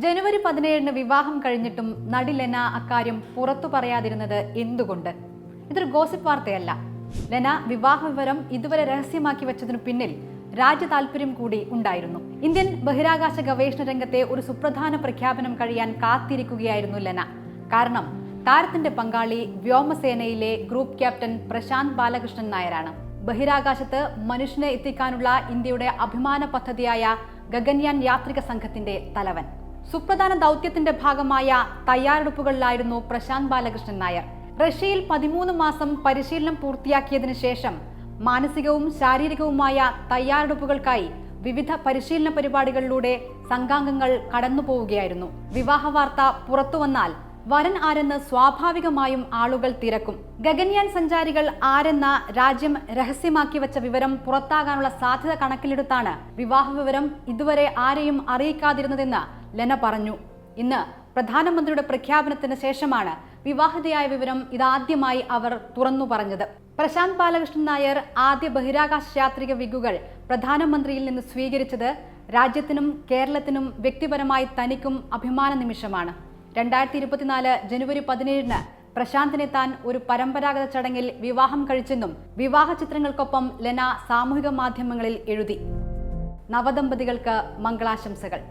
ജനുവരി 17 വിവാഹം കഴിഞ്ഞിട്ടും നടി ലെന അക്കാര്യം പുറത്തു പറയാതിരുന്നത് എന്തുകൊണ്ട്? ഇതൊരു ഗോസിപ്പ് വാർത്തയല്ല. ലെന വിവാഹ വിവരം ഇതുവരെ രഹസ്യമാക്കി വെച്ചതിനു പിന്നിൽ രാജ്യ താല്പര്യം കൂടി ഉണ്ടായിരുന്നു. ഇന്ത്യൻ ബഹിരാകാശ ഗവേഷണ രംഗത്തെ ഒരു സുപ്രധാന പ്രഖ്യാപനം കഴിയാൻ കാത്തിരിക്കുകയായിരുന്നു ലെന. കാരണം താരത്തിന്റെ പങ്കാളി വ്യോമസേനയിലെ ഗ്രൂപ്പ് ക്യാപ്റ്റൻ പ്രശാന്ത് ബാലകൃഷ്ണൻ നായരാണ്. ബഹിരാകാശത്ത് മനുഷ്യനെ എത്തിക്കാനുള്ള ഇന്ത്യയുടെ അഭിമാന പദ്ധതിയായ ഗഗൻയാൻ യാത്രിക സംഘത്തിന്റെ തലവൻ. സുപ്രധാന ദൗത്യത്തിന്റെ ഭാഗമായ തയ്യാറെടുപ്പുകളിലായിരുന്നു പ്രശാന്ത് ബാലകൃഷ്ണൻ നായർ. റഷ്യയിൽ 13 മാസം പരിശീലനം പൂർത്തിയാക്കിയതിനു ശേഷം മാനസികവും ശാരീരികവുമായ തയ്യാറെടുപ്പുകൾക്കായി വിവിധ പരിശീലന പരിപാടികളിലൂടെ സംഘാംഗങ്ങൾ കടന്നുപോവുകയായിരുന്നു. വിവാഹ വാർത്ത പുറത്തുവന്നാൽ വരൻ ആരെന്ന് സ്വാഭാവികമായും ആളുകൾ തിരക്കും. ഗഗൻയാൻ സഞ്ചാരികൾ ആരെന്ന രാജ്യം രഹസ്യമാക്കി വെച്ച വിവരം പുറത്താകാനുള്ള സാധ്യത കണക്കിലെടുത്താണ് വിവാഹ വിവരം ഇതുവരെ ആരെയും അറിയിക്കാതിരുന്നതെന്ന് ലെന പറഞ്ഞു. ഇന്ന് പ്രധാനമന്ത്രിയുടെ പ്രഖ്യാപനത്തിന് ശേഷമാണ് വിവാഹിതയായ വിവരം ഇതാദ്യമായി അവർ തുറന്നു പറഞ്ഞത്. പ്രശാന്ത് ബാലകൃഷ്ണൻ നായർ ആദ്യ ബഹിരാകാശ യാത്രിക വിഗുകൾ പ്രധാനമന്ത്രിയിൽ നിന്ന് സ്വീകരിച്ചത് രാജ്യത്തിനും കേരളത്തിനും വ്യക്തിപരമായി തനിക്കും അഭിമാന നിമിഷമാണ്. 2024 ജനുവരി 17 പ്രശാന്തിനെ താൻ ഒരു പരമ്പരാഗത ചടങ്ങിൽ വിവാഹം കഴിച്ചെന്നും വിവാഹ ചിത്രങ്ങൾക്കൊപ്പം ലെന സാമൂഹിക മാധ്യമങ്ങളിൽ എഴുതി. നവദമ്പതികൾക്ക് മംഗളാശംസകൾ.